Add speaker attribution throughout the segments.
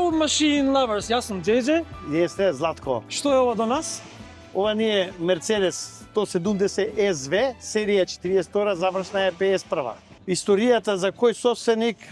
Speaker 1: Hello Machine Lovers, јас сум JJ.
Speaker 2: Јесте, Златко.
Speaker 1: Што е ова до нас?
Speaker 2: Ова ни е Mercedes 170 SV, серија 42, завршна е 51. Историјата за кој собственик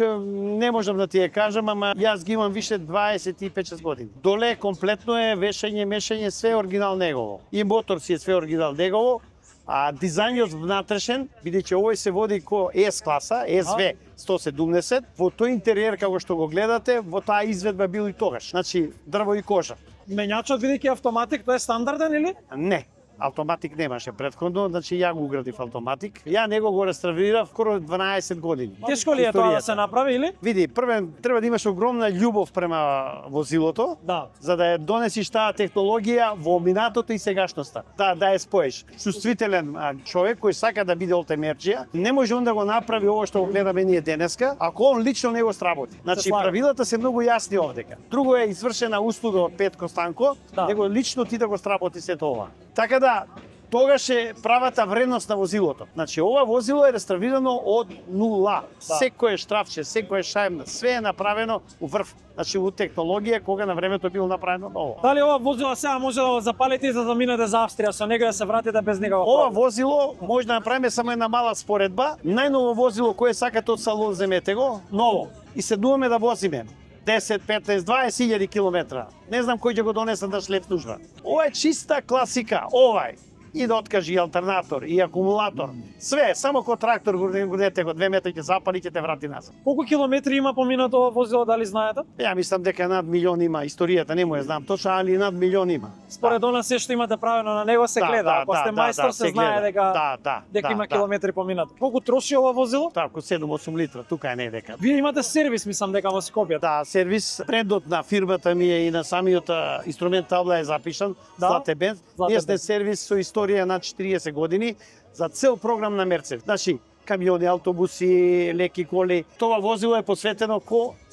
Speaker 2: не можам да ти ја кажам, ама јас ги имам више 25-6 години. Доле комплетно е вешање, мешање, све оригинал негово. И мотор си е све оригинал негово, а дизајнот внатрешен, бидејќи овој се води ко S класа, SV 170, во тој интериер како што го гледате, во таа изведба бил и тогаш. Значи дрво и кожа.
Speaker 1: Мењачот бидејќи автоматик, тој е стандарден или?
Speaker 2: Не. Автоматик немаше претходно, значи ја го уградив автоматик. Ја него го реставрирав скоро 12 години.
Speaker 1: Тешко ли е тоа да се направи или?
Speaker 2: Види, првен треба да имаш огромна љубов према возилото,
Speaker 1: Да.
Speaker 2: за да ја донесиш таа технологија во минатото и сегашноста. Да ја споеш. Чувствителен човек кој сака да биде олтемерџија, не може он да го направи ова што го гледаме ние денеска, ако он лично не го сработи. Значи правилата се многу јасни овдека. Друго е извршена услуга од Петко Станко, него лично ти да го сработи сето ова. Така да, тогаш е правата вредност на возилото. Значи, ова возило е реставрирано од нула. Да. Секој штрафче, секој шајм, све е направено у врв. Значи, у технологија, кога на времето било направено ново.
Speaker 1: Дали ова возило сега може да го запалите и за да минете за Австрија, со него да се вратите без никаква
Speaker 2: Ова возило може да направиме само една мала споредба. Најново возило кое сакате од салон, земете го, ново. И седнуваме да возиме. 10, 15, 20.000 километра. Не знам кој ќе го донесе да шлеп нужва. Ова е чиста класика, овај. И да откажи и алтернатор, и акумулатор. Све, само ко трактор го дете го 2 метри ќе запали ќе те врати назад.
Speaker 1: Колку километри има поминато ова возило, дали знаете?
Speaker 2: Ја мислам дека над милион има, историјата не му ја знам точно, али над милион има.
Speaker 1: Според она се што имате правено на него се гледа, ако сте мајстор се знае дека дека има километри поминато. Колку троши ова возило?
Speaker 2: Тако 7-8 литра, тука е не дека.
Speaker 1: Вие имате сервис, мислам дека во Скопје.
Speaker 2: Да, сервис, брендот на фирмата ми е и на самиот инструмент табла е запишан, Злате Бенц. Ние сте сервис со историја на 40 години за цел програм на Мерцедес. Значи, камиони, автобуси, леки коли. Това возило е посветено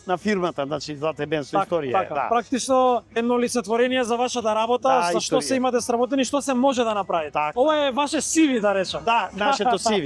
Speaker 2: на фирмата, значи Злате Бенц со историја.
Speaker 1: Така,
Speaker 2: да.
Speaker 1: практично едно олицетворение за вашата работа, за што
Speaker 2: историја.
Speaker 1: се имате сработени, што се може да направите.
Speaker 2: Так.
Speaker 1: Ова е ваше CV, да речам.
Speaker 2: Да, нашето CV.